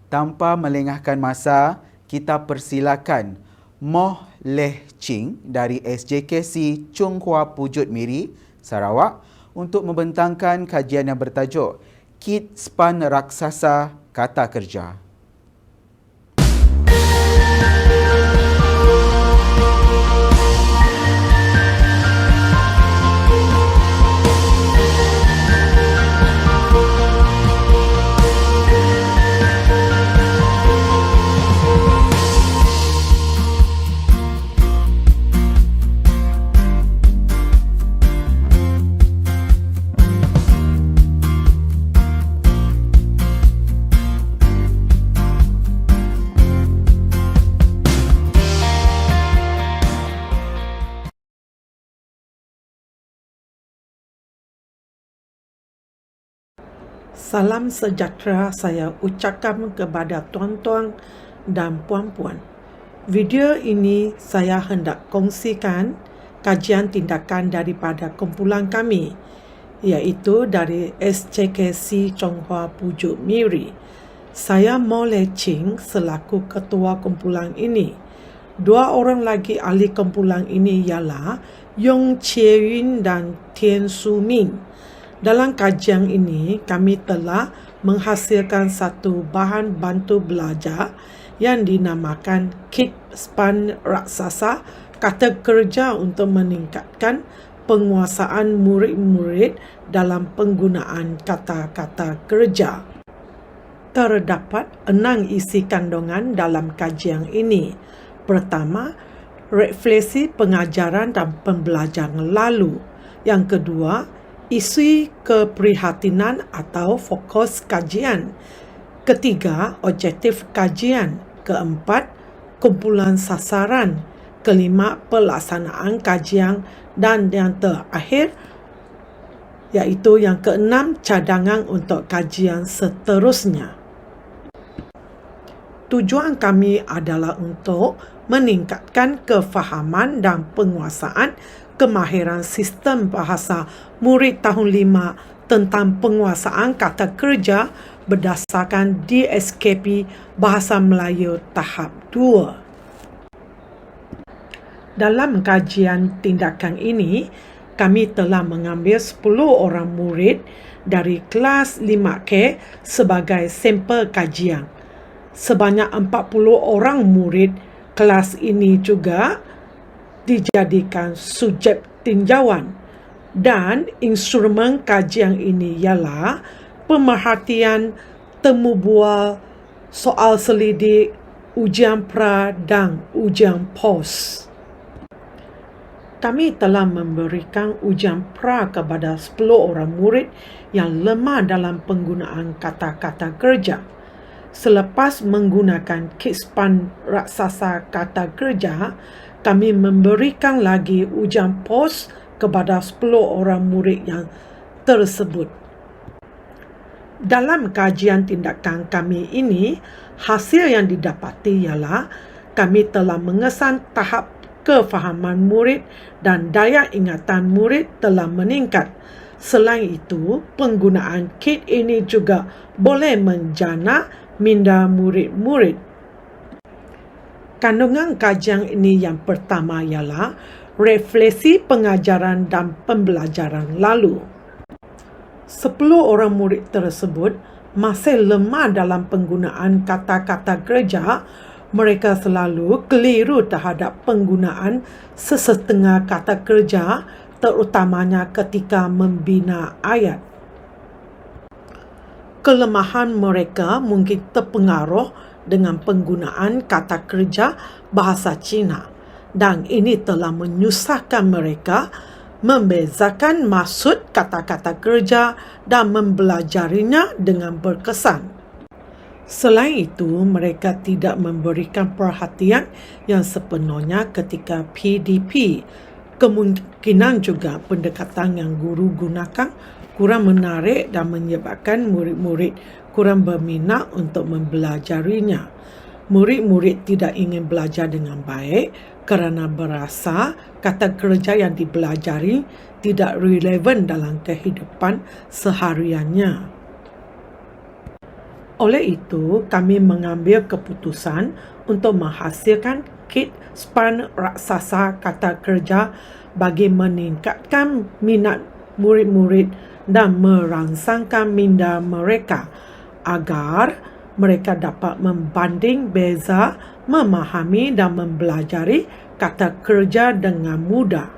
Tanpa melengahkan masa, kita persilakan Moh Leh Ching dari SJKC Chung Hua Pujut Miri, Sarawak untuk membentangkan kajian yang bertajuk Kit Span Raksasa Kata Kerja. Salam sejahtera saya ucapkan kepada tuan-tuan dan puan-puan. Video ini saya hendak kongsikan kajian tindakan daripada kumpulan kami, iaitu dari SJKC Chung Hua Pujut Miri. Saya Moh Leh Ching selaku ketua kumpulan ini. Dua orang lagi ahli kumpulan ini ialah Yong Chie Yun dan Tian Su Ming. Dalam kajian ini, kami telah menghasilkan satu bahan bantu belajar yang dinamakan Kit Span Raksasa Kata Kerja untuk meningkatkan penguasaan murid-murid dalam penggunaan kata-kata kerja. Terdapat 6 isi kandungan dalam kajian ini. Pertama, refleksi pengajaran dan pembelajaran lalu. Yang kedua, isi keprihatinan atau fokus kajian. Ketiga, objektif kajian. Keempat, kumpulan sasaran. Kelima, pelaksanaan kajian. Dan yang terakhir, iaitu yang keenam, cadangan untuk kajian seterusnya. Tujuan kami adalah untuk meningkatkan kefahaman dan penguasaan kemahiran sistem bahasa murid tahun 5 tentang penguasaan kata kerja berdasarkan DSKP Bahasa Melayu tahap 2. Dalam kajian tindakan ini, kami telah mengambil 10 orang murid dari kelas 5K sebagai sampel kajian. Sebanyak 40 orang murid kelas ini juga dijadikan subjek tinjauan, dan instrumen kajian ini ialah pemerhatian, temu bual, soal selidik, ujian pra dan ujian pos. Kami telah memberikan ujian pra kepada 10 orang murid yang lemah dalam penggunaan kata-kata kerja. Selepas menggunakan Kit Span Raksasa Kata Kerja, kami memberikan lagi ujian pos kepada 10 orang murid yang tersebut. Dalam kajian tindakan kami ini, hasil yang didapati ialah kami telah mengesan tahap kefahaman murid dan daya ingatan murid telah meningkat. Selain itu, penggunaan kit ini juga boleh menjana minda murid-murid. Kandungan kajian ini yang pertama ialah refleksi pengajaran dan pembelajaran lalu. 10 orang murid tersebut masih lemah dalam penggunaan kata-kata kerja. Mereka selalu keliru terhadap penggunaan sesetengah kata kerja, terutamanya ketika membina ayat. Kelemahan mereka mungkin terpengaruh dengan penggunaan kata kerja bahasa Cina, dan ini telah menyusahkan mereka membezakan maksud kata-kata kerja dan mempelajarinya dengan berkesan. Selain itu, mereka tidak memberikan perhatian yang sepenuhnya ketika PDP. Kemungkinan juga pendekatan yang guru gunakan kurang menarik dan menyebabkan murid-murid kurang berminat untuk mempelajarinya. Murid-murid tidak ingin belajar dengan baik kerana berasa kata kerja yang dipelajari tidak relevan dalam kehidupan sehariannya. Oleh itu, kami mengambil keputusan untuk menghasilkan kit span raksasa kata kerja bagi meningkatkan minat murid-murid dan merangsangkan minda mereka agar mereka dapat membanding beza, memahami dan mempelajari kata kerja dengan mudah.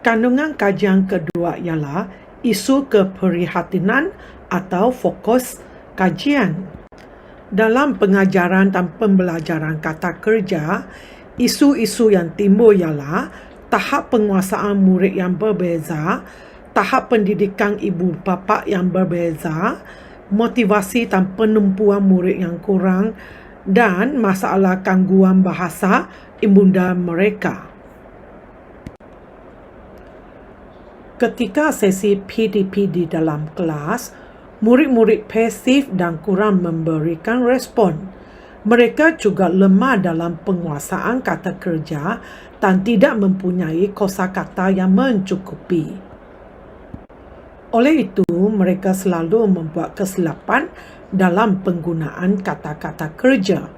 Kandungan kajian kedua ialah isu keprihatinan atau fokus kajian. Dalam pengajaran dan pembelajaran kata kerja, isu-isu yang timbul ialah tahap penguasaan murid yang berbeza, tahap pendidikan ibu bapa yang berbeza, motivasi dan penumpuan murid yang kurang, dan masalah gangguan bahasa ibunda mereka. Ketika sesi PDP di dalam kelas, murid-murid pasif dan kurang memberikan respon. Mereka juga lemah dalam penguasaan kata kerja dan tidak mempunyai kosakata yang mencukupi. Oleh itu, mereka selalu membuat kesilapan dalam penggunaan kata-kata kerja.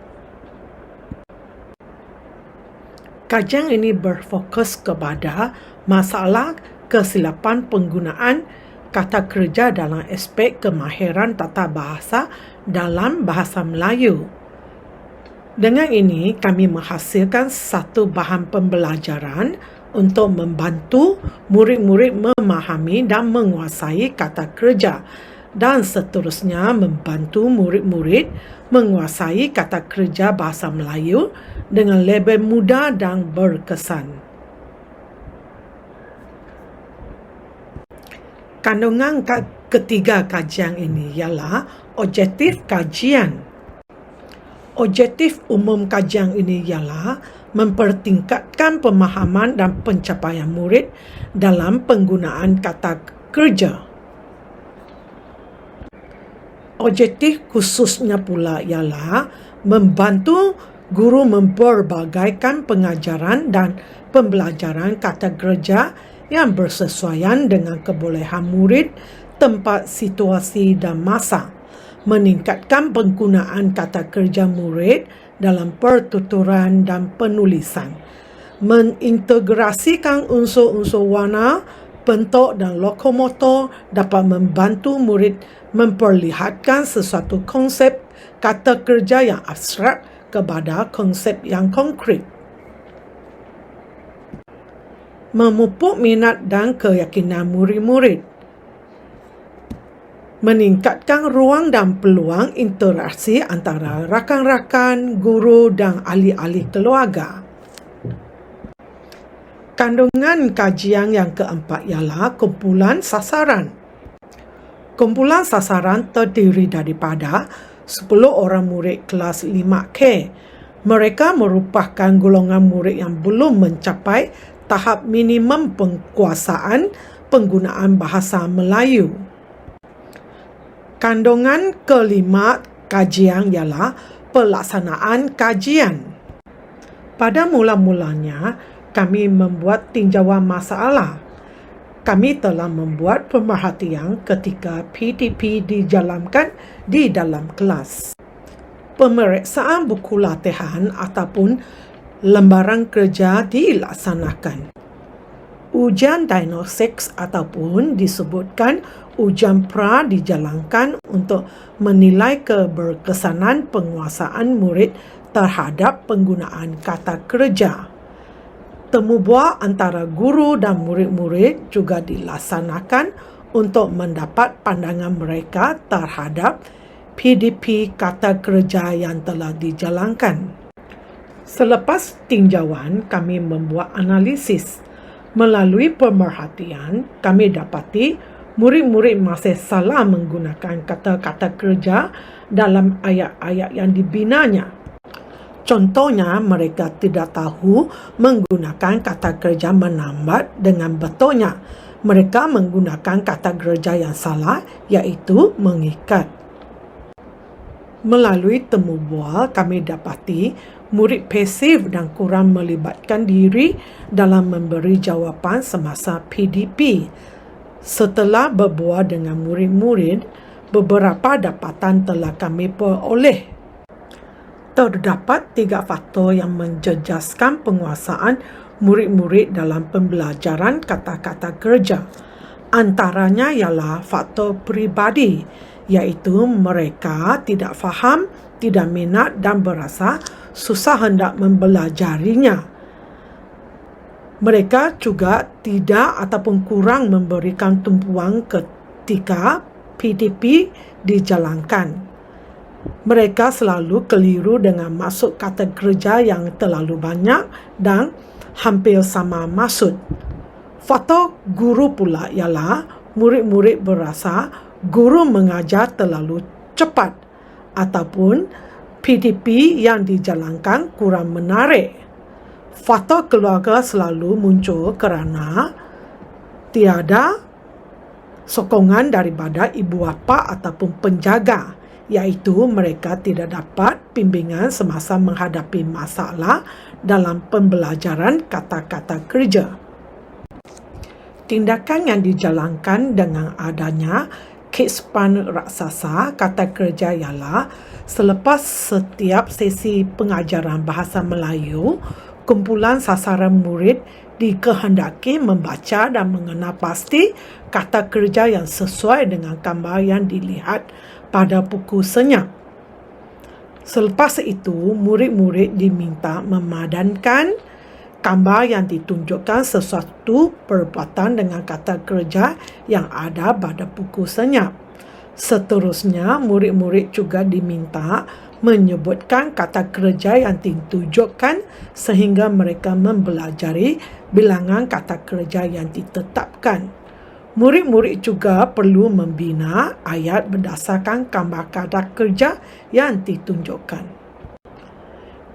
Kajian ini berfokus kepada masalah kesilapan penggunaan kata kerja dalam aspek kemahiran tata bahasa dalam bahasa Melayu. Dengan ini, kami menghasilkan satu bahan pembelajaran untuk membantu murid-murid memahami dan menguasai kata kerja dan seterusnya membantu murid-murid menguasai kata kerja bahasa Melayu dengan lebih mudah dan berkesan. Kandungan ketiga kajian ini ialah objektif kajian. Objektif umum kajian ini ialah mempertingkatkan pemahaman dan pencapaian murid dalam penggunaan kata kerja. Objektif khususnya pula ialah membantu guru memperbagaikan pengajaran dan pembelajaran kata kerja yang bersesuaian dengan kebolehan murid, tempat, situasi dan masa, meningkatkan penggunaan kata kerja murid dalam pertuturan dan penulisan, mengintegrasikan unsur-unsur warna, bentuk dan lokomotor dapat membantu murid memperlihatkan sesuatu konsep kata kerja yang abstrak kepada konsep yang konkret. Memupuk minat dan keyakinan murid-murid, meningkatkan ruang dan peluang interaksi antara rakan-rakan, guru dan ahli-ahli keluarga. Kandungan kajian yang keempat ialah kumpulan sasaran. Kumpulan sasaran terdiri daripada 10 orang murid kelas 5K. Mereka merupakan golongan murid yang belum mencapai tahap minimum penguasaan penggunaan bahasa Melayu. Kandungan kelima kajian ialah pelaksanaan kajian. Pada mula-mulanya, kami membuat tinjauan masalah. Kami telah membuat pemerhatian ketika PDP dijalankan di dalam kelas. Pemeriksaan buku latihan ataupun lembaran kerja dilaksanakan. Ujian diagnostik ataupun disebutkan ujian pra dijalankan untuk menilai keberkesanan penguasaan murid terhadap penggunaan kata kerja. Temu bual antara guru dan murid-murid juga dilaksanakan untuk mendapat pandangan mereka terhadap PDP kata kerja yang telah dijalankan. Selepas tinjauan, kami membuat analisis. Melalui pemerhatian, kami dapati murid-murid masih salah menggunakan kata-kata kerja dalam ayat-ayat yang dibinanya. Contohnya, mereka tidak tahu menggunakan kata kerja menambat dengan betulnya. Mereka menggunakan kata kerja yang salah, iaitu mengikat. Melalui temu bual, kami dapati murid pasif dan kurang melibatkan diri dalam memberi jawapan semasa PDP. Setelah berbual dengan murid-murid, beberapa dapatan telah kami peroleh. Terdapat 3 faktor yang menjejaskan penguasaan murid-murid dalam pembelajaran kata-kata kerja. Antaranya ialah faktor peribadi, iaitu mereka tidak faham, tidak minat dan berasa susah hendak mempelajarinya. Mereka juga tidak ataupun kurang memberikan tumpuan ketika PDP dijalankan. Mereka selalu keliru dengan maksud kata kerja yang terlalu banyak dan hampir sama maksud. Faktor guru pula ialah murid-murid berasa guru mengajar terlalu cepat ataupun PDP yang dijalankan kurang menarik. Faktor keluarga selalu muncul kerana tiada sokongan daripada ibu bapa ataupun penjaga, iaitu mereka tidak dapat bimbingan semasa menghadapi masalah dalam pembelajaran kata-kata kerja. Tindakan yang dijalankan dengan adanya Kitspan raksasa kata kerja ialah selepas setiap sesi pengajaran bahasa Melayu, kumpulan sasaran murid dikehendaki membaca dan mengenal pasti kata kerja yang sesuai dengan gambar yang dilihat pada buku senyap. Selepas itu, murid-murid diminta memadankan gambar yang ditunjukkan sesuatu perbuatan dengan kata kerja yang ada pada buku senyap. Seterusnya, murid-murid juga diminta menyebutkan kata kerja yang ditunjukkan sehingga mereka mempelajari bilangan kata kerja yang ditetapkan. Murid-murid juga perlu membina ayat berdasarkan gambar kata kerja yang ditunjukkan.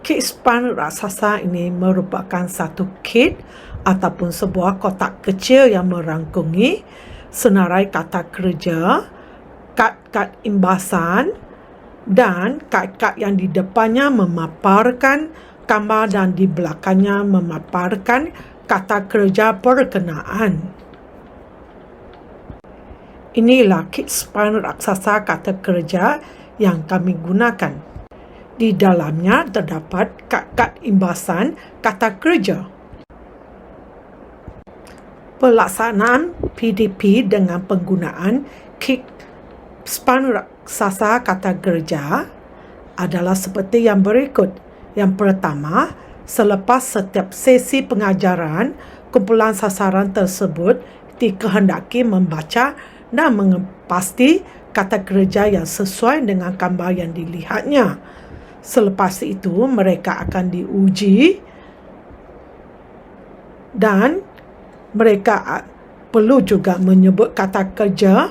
Kitspan raksasa ini merupakan satu kit ataupun sebuah kotak kecil yang merangkungi senarai kata kerja, kad-kad imbasan dan kad-kad yang di depannya memaparkan gambar dan di belakangnya memaparkan kata kerja berkenaan. Inilah Kitspan raksasa kata kerja yang kami gunakan. Di dalamnya terdapat kad-kad imbasan kata kerja. Pelaksanaan PDP dengan penggunaan Kitspan raksasa kata kerja adalah seperti yang berikut. Yang pertama, selepas setiap sesi pengajaran, kumpulan sasaran tersebut dikehendaki membaca dan mengepasti kata kerja yang sesuai dengan gambar yang dilihatnya. Selepas itu, mereka akan diuji dan mereka perlu juga menyebut kata kerja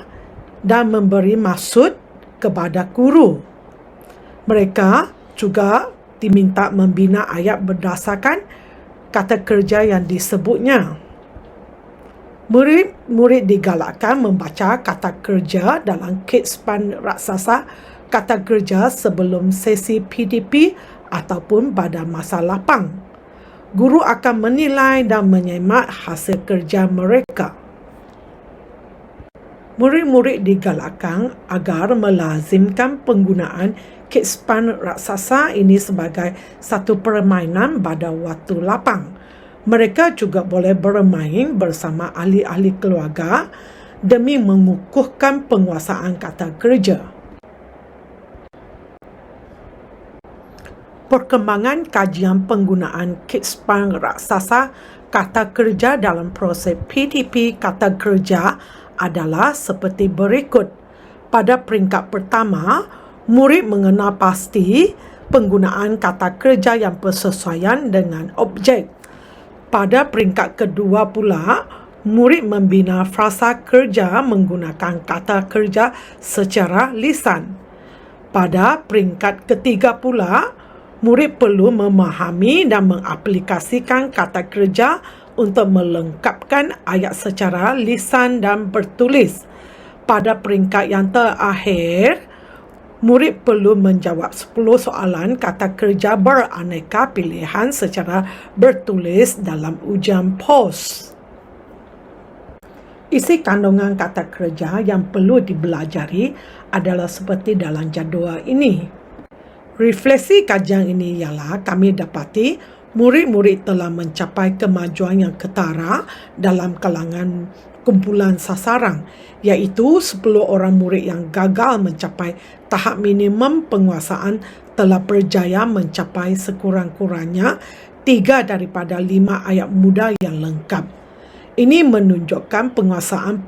dan memberi maksud kepada guru. Mereka juga diminta membina ayat berdasarkan kata kerja yang disebutnya. Murid-murid digalakkan membaca kata kerja dalam Kitspan raksasa kata kerja sebelum sesi PDP ataupun pada masa lapang. Guru akan menilai dan menyemak hasil kerja mereka. Murid-murid digalakkan agar melazimkan penggunaan Kitspan raksasa ini sebagai satu permainan pada waktu lapang. Mereka juga boleh bermain bersama ahli-ahli keluarga demi mengukuhkan penguasaan kata kerja. Perkembangan kajian penggunaan Kitspan raksasa kata kerja dalam proses PDP kata kerja adalah seperti berikut. Pada peringkat pertama, murid mengenal pasti penggunaan kata kerja yang bersesuaian dengan objek. Pada peringkat kedua pula, murid membina frasa kerja menggunakan kata kerja secara lisan. Pada peringkat ketiga pula, murid perlu memahami dan mengaplikasikan kata kerja untuk melengkapkan ayat secara lisan dan bertulis. Pada peringkat yang terakhir, murid perlu menjawab 10 soalan kata kerja beraneka pilihan secara bertulis dalam ujian POS. Isi kandungan kata kerja yang perlu dibelajari adalah seperti dalam jadual ini. Refleksi kajian ini ialah kami dapati murid-murid telah mencapai kemajuan yang ketara dalam kalangan kumpulan sasaran, iaitu 10 orang murid yang gagal mencapai tahap minimum penguasaan telah berjaya mencapai sekurang-kurangnya 3 daripada 5 ayat muda yang lengkap. Ini menunjukkan penguasaan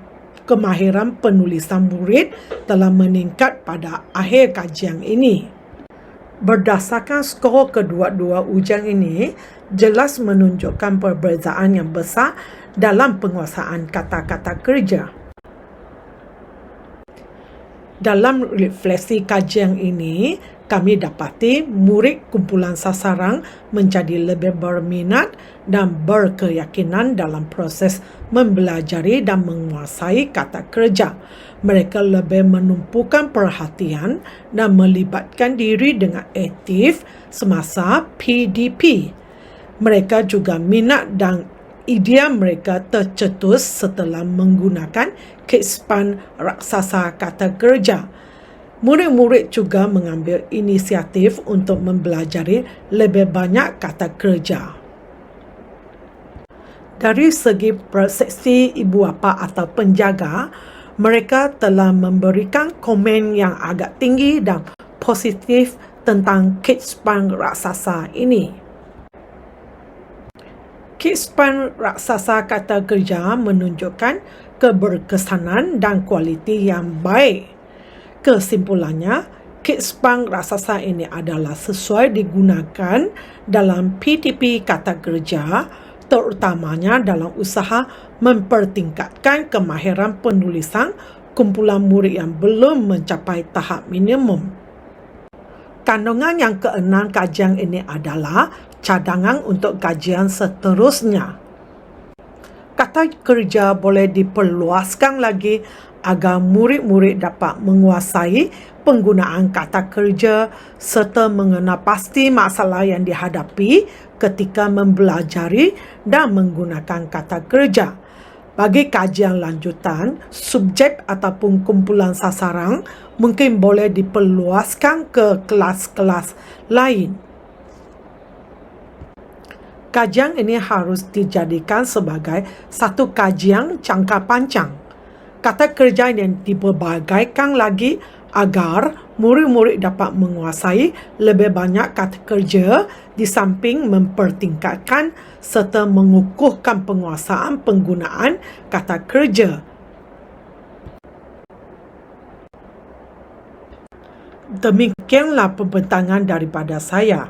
kemahiran penulisan murid telah meningkat pada akhir kajian ini. Berdasarkan skor kedua-dua ujian ini, jelas menunjukkan perbezaan yang besar dalam penguasaan kata-kata kerja. Dalam refleksi kajian ini, kami dapati murid kumpulan sasaran menjadi lebih berminat dan berkeyakinan dalam proses mempelajari dan menguasai kata kerja. Mereka lebih menumpukan perhatian dan melibatkan diri dengan aktif semasa PDP. Mereka juga minat dan idea mereka tercetus setelah menggunakan Kidspan raksasa kata kerja. Murid-murid juga mengambil inisiatif untuk mempelajari lebih banyak kata kerja. Dari segi persepsi ibu bapa atau penjaga, mereka telah memberikan komen yang agak tinggi dan positif tentang Kidspan raksasa ini. Kidspan raksasa kata kerja menunjukkan keberkesanan dan kualiti yang baik. Kesimpulannya, Kidspan raksasa ini adalah sesuai digunakan dalam PTP kata kerja, terutamanya dalam usaha mempertingkatkan kemahiran penulisan kumpulan murid yang belum mencapai tahap minimum. Kandungan yang keenam kajian ini adalah cadangan untuk kajian seterusnya. Kata kerja boleh diperluaskan lagi agar murid-murid dapat menguasai penggunaan kata kerja serta mengenal pasti masalah yang dihadapi ketika mempelajari dan menggunakan kata kerja. Bagi kajian lanjutan, subjek ataupun kumpulan sasaran mungkin boleh diperluaskan ke kelas-kelas lain. Kajian ini harus dijadikan sebagai satu kajian jangka panjang. Kata kerja yang dipelbagaikan lagi agar murid-murid dapat menguasai lebih banyak kata kerja di samping mempertingkatkan serta mengukuhkan penguasaan penggunaan kata kerja. Demikianlah pembentangan daripada saya.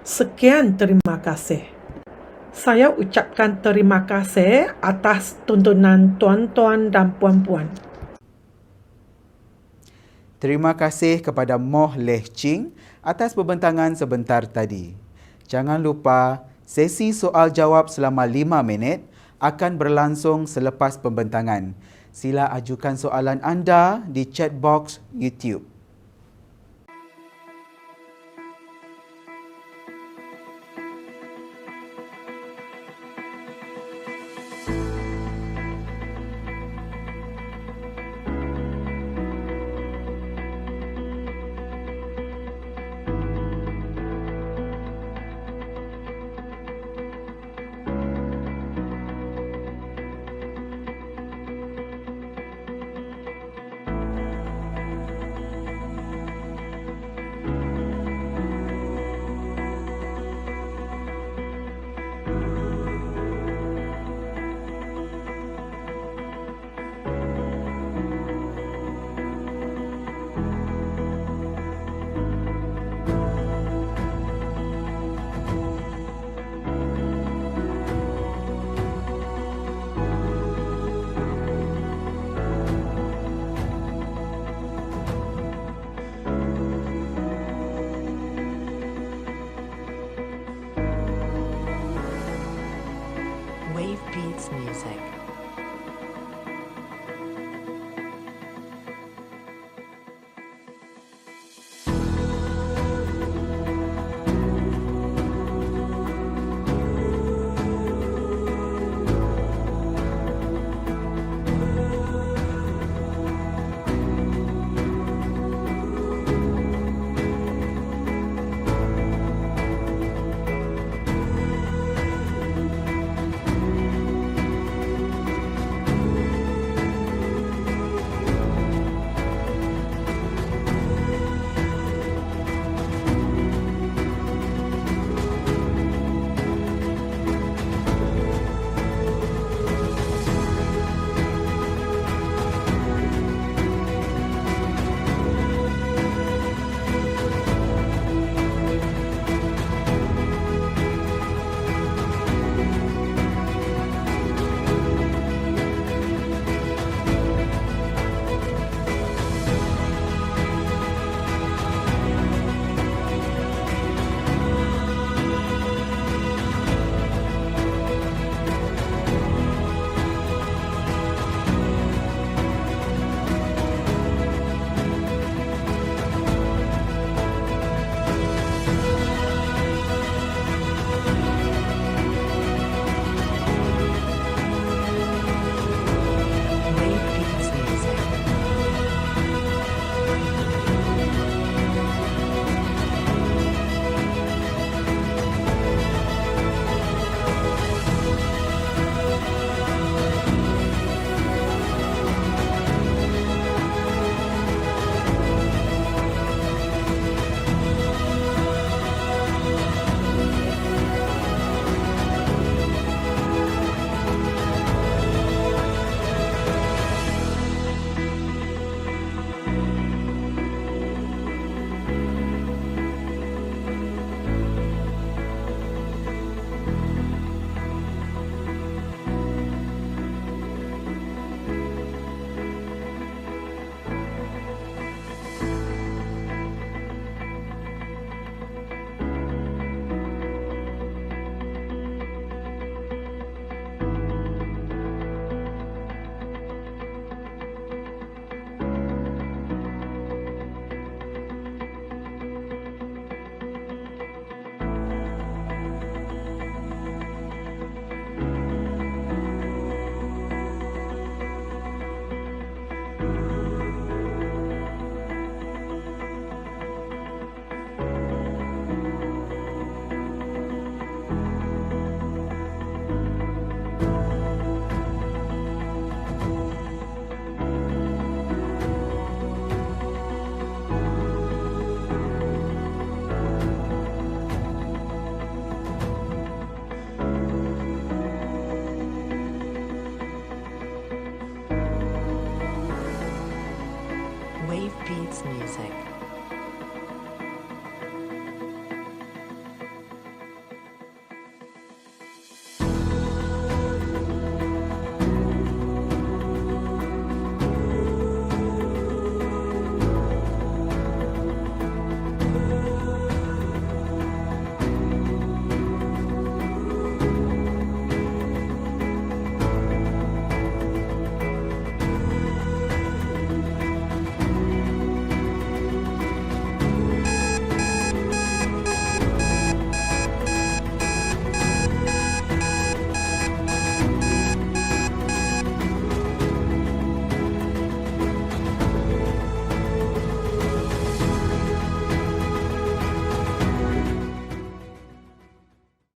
Sekian, terima kasih. Saya ucapkan terima kasih atas tontonan tuan-tuan dan puan-puan. Terima kasih kepada Moh Leh Ching atas pembentangan sebentar tadi. Jangan lupa, sesi soal jawab selama 5 minit akan berlangsung selepas pembentangan. Sila ajukan soalan anda di chat box YouTube.